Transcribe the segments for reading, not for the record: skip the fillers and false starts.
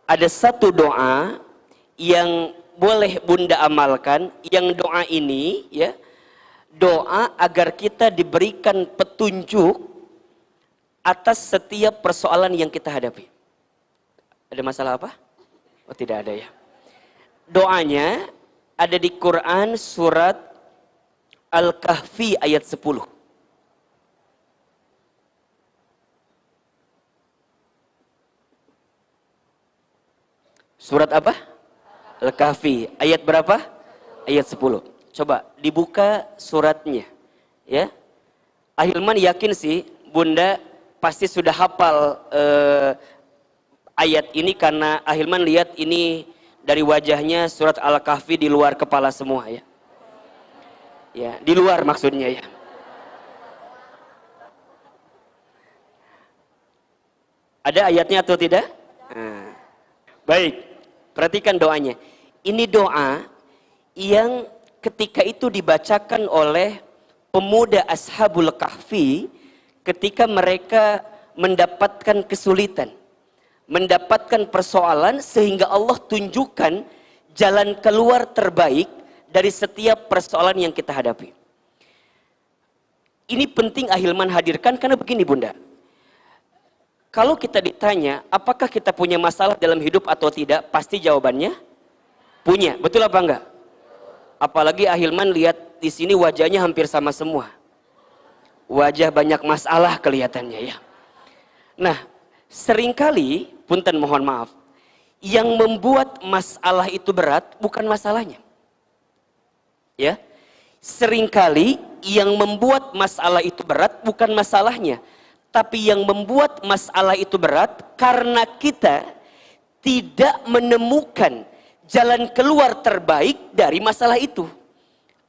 ada satu doa yang boleh Bunda amalkan, yang doa ini ya, doa agar kita diberikan petunjuk atas setiap persoalan yang kita hadapi. Ada masalah apa? Oh, tidak ada ya. Doanya ada di Quran surat Al-Kahfi ayat 10. Surat apa? Al-Kahfi ayat berapa? Ayat 10. Coba dibuka suratnya ya. Ahilman yakin sih Bunda pasti sudah hafal ayat ini, karena Ahilman lihat ini dari wajahnya surat Al-Kahfi di luar kepala semua ya. Ya, di luar maksudnya ya. Ada ayatnya atau tidak? Nah, baik, perhatikan doanya. Ini doa yang ketika itu dibacakan oleh pemuda Ashabul Kahfi ketika mereka mendapatkan kesulitan, mendapatkan persoalan, sehingga Allah tunjukkan jalan keluar terbaik dari setiap persoalan yang kita hadapi. Ini penting Ahilman hadirkan karena begini Bunda. Kalau kita ditanya apakah kita punya masalah dalam hidup atau tidak, pasti jawabannya punya. Betul apa enggak? Apalagi Ahilman lihat di sini wajahnya hampir sama semua. Wajah banyak masalah kelihatannya ya. Nah, seringkali, punten mohon maaf, yang membuat masalah itu berat bukan masalahnya. Ya. Seringkali yang membuat masalah itu berat bukan masalahnya, tapi yang membuat masalah itu berat karena kita tidak menemukan jalan keluar terbaik dari masalah itu.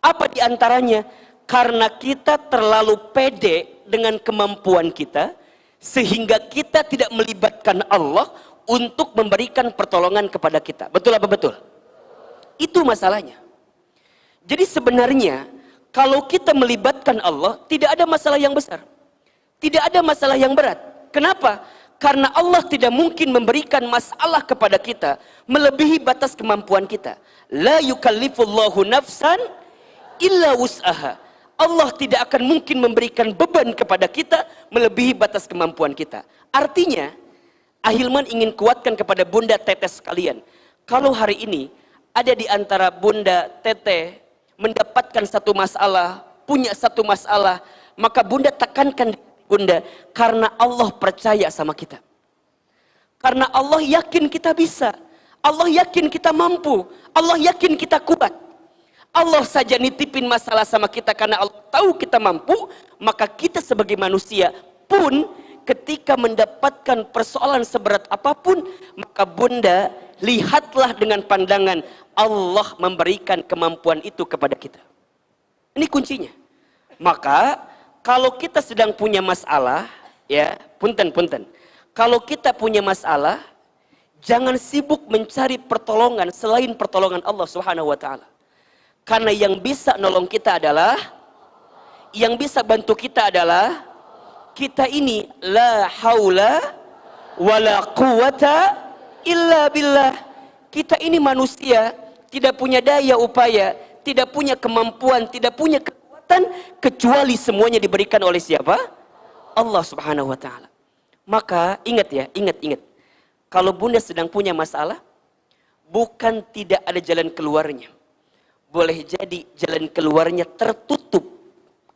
Apa di antaranya? Karena kita terlalu pede dengan kemampuan kita, sehingga kita tidak melibatkan Allah untuk memberikan pertolongan kepada kita. Betul apa betul? Itu masalahnya. Jadi sebenarnya kalau kita melibatkan Allah, tidak ada masalah yang besar, tidak ada masalah yang berat. Kenapa? Karena Allah tidak mungkin memberikan masalah kepada kita melebihi batas kemampuan kita. La yukallifullahu nafsan illa wus'aha. Allah tidak akan mungkin memberikan beban kepada kita melebihi batas kemampuan kita. Artinya, Ahilman ingin kuatkan kepada Bunda Teteh sekalian. Kalau hari ini ada di antara Bunda Teteh mendapatkan satu masalah, punya satu masalah, maka Bunda tekankan Bunda, karena Allah percaya sama kita. Karena Allah yakin kita bisa. Allah yakin kita mampu. Allah yakin kita kuat. Allah saja nitipin masalah sama kita karena Allah tahu kita mampu. Maka kita sebagai manusia pun ketika mendapatkan persoalan seberat apapun, maka Bunda lihatlah dengan pandangan Allah memberikan kemampuan itu kepada kita. Ini kuncinya. Maka kalau kita sedang punya masalah, ya, punten. Kalau kita punya masalah, jangan sibuk mencari pertolongan selain pertolongan Allah Subhanahu wa taala. Karena yang bisa nolong kita adalah, yang bisa bantu kita adalah kita ini la haula wala quwata illa billah. Kita ini manusia, tidak punya daya upaya, tidak punya kemampuan, tidak punya kecuali semuanya diberikan oleh siapa? Allah Subhanahu wa taala. Maka ingat ya, ingat. Kalau Bunda sedang punya masalah, bukan tidak ada jalan keluarnya. Boleh jadi jalan keluarnya tertutup.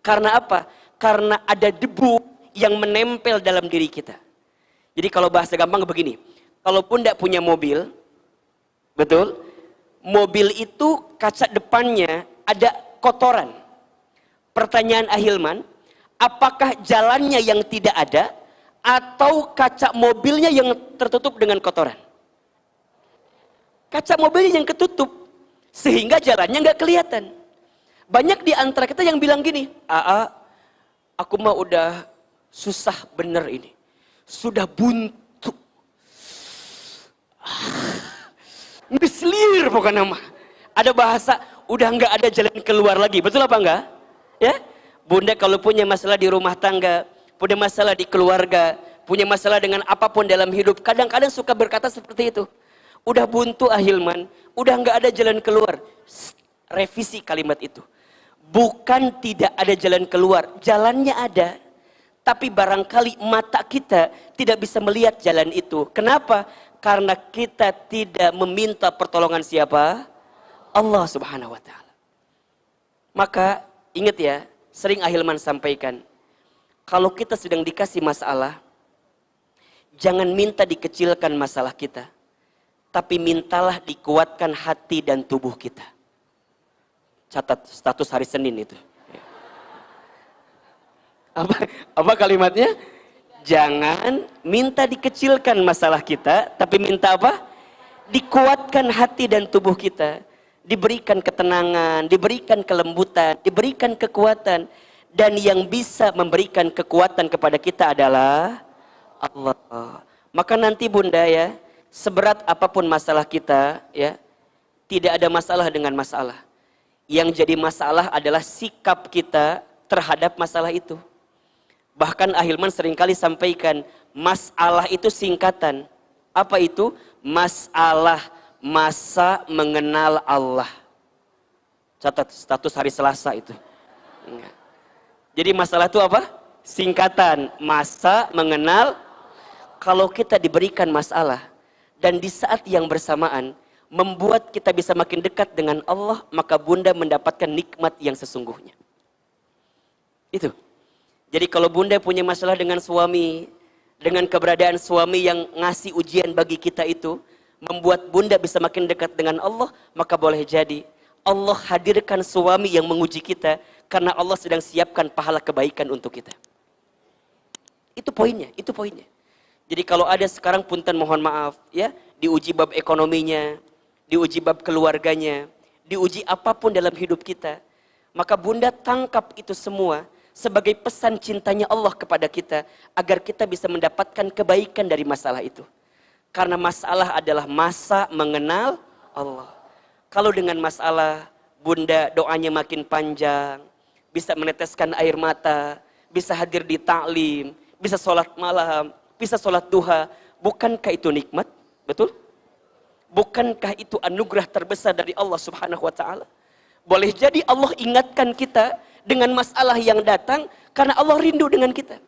Karena apa? Karena ada debu yang menempel dalam diri kita. Jadi kalau bahasa gampang begini, kalau Bunda punya mobil, betul? Mobil itu kaca depannya ada kotoran. Pertanyaan Ahilman, apakah jalannya yang tidak ada atau kaca mobilnya yang tertutup dengan kotoran? Kaca mobilnya yang ketutup sehingga jalannya nggak kelihatan. Banyak di antara kita yang bilang gini, aku mah udah susah bener ini, sudah buntu, ngeselir pokoknya mah. Ada bahasa udah nggak ada jalan keluar lagi, betul apa enggak? Ya, Bunda kalau punya masalah di rumah tangga, punya masalah di keluarga, punya masalah dengan apapun dalam hidup, kadang-kadang suka berkata seperti itu. Udah buntu Ahilman, udah nggak ada jalan keluar. Revisi kalimat itu. Bukan tidak ada jalan keluar, jalannya ada. Tapi barangkali mata kita tidak bisa melihat jalan itu. Kenapa? Karena kita tidak meminta pertolongan siapa? Allah Subhanahu wa Ta'ala. Maka ingat ya, sering Ahilman sampaikan, kalau kita sedang dikasih masalah, jangan minta dikecilkan masalah kita, tapi mintalah dikuatkan hati dan tubuh kita. Catat status hari Senin itu. Apa kalimatnya? Jangan minta dikecilkan masalah kita, tapi minta apa? Dikuatkan hati dan tubuh kita. Diberikan ketenangan, diberikan kelembutan, diberikan kekuatan. Dan yang bisa memberikan kekuatan kepada kita adalah Allah. Maka nanti Bunda ya, seberat apapun masalah kita ya, tidak ada masalah dengan masalah. Yang jadi masalah adalah sikap kita terhadap masalah itu. Bahkan Ahilman seringkali sampaikan, masalah itu singkatan. Apa itu? Masalah masa mengenal Allah. Catat status hari Selasa itu. Jadi masalah itu apa? Singkatan, masa mengenal. Kalau kita diberikan masalah dan di saat yang bersamaan membuat kita bisa makin dekat dengan Allah, maka Bunda mendapatkan nikmat yang sesungguhnya. Itu. Jadi kalau Bunda punya masalah dengan suami, dengan keberadaan suami yang ngasih ujian bagi kita itu, membuat Bunda bisa makin dekat dengan Allah, maka boleh jadi Allah hadirkan suami yang menguji kita, karena Allah sedang siapkan pahala kebaikan untuk kita. Itu poinnya, itu poinnya. Jadi kalau ada sekarang punten mohon maaf, ya, diuji bab ekonominya, diuji bab keluarganya, diuji apapun dalam hidup kita, maka Bunda tangkap itu semua sebagai pesan cintanya Allah kepada kita, agar kita bisa mendapatkan kebaikan dari masalah itu. Karena masalah adalah masa mengenal Allah. Kalau dengan masalah, Bunda doanya makin panjang, bisa meneteskan air mata, bisa hadir di taklim, bisa sholat malam, bisa sholat duha. Bukankah itu nikmat? Betul? Bukankah itu anugerah terbesar dari Allah Subhanahu wa Ta'ala? Boleh jadi Allah ingatkan kita dengan masalah yang datang karena Allah rindu dengan kita.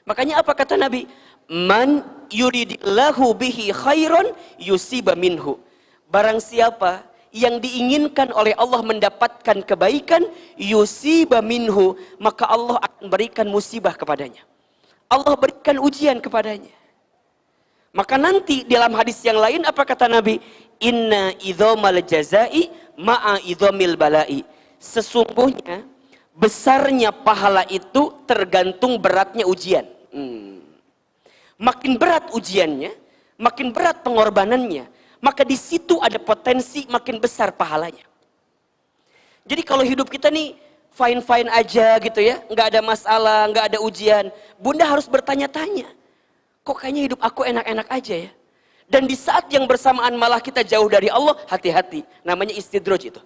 Makanya apa kata Nabi? Man yuridillahu bihi khairan yusiba minhu. Barang siapa yang diinginkan oleh Allah mendapatkan kebaikan, yusiba minhu, maka Allah akan berikan musibah kepadanya. Allah berikan ujian kepadanya. Maka nanti dalam hadis yang lain apa kata Nabi? Inna idhomal jazai ma'a idhomil balai. Sesungguhnya besarnya pahala itu tergantung beratnya ujian. Makin berat ujiannya, makin berat pengorbanannya, maka di situ ada potensi makin besar pahalanya. Jadi kalau hidup kita nih fine-fine aja gitu ya, nggak ada masalah, nggak ada ujian, Bunda harus bertanya-tanya, kok kayaknya hidup aku enak-enak aja ya. Dan di saat yang bersamaan malah kita jauh dari Allah, hati-hati, namanya istidraj itu.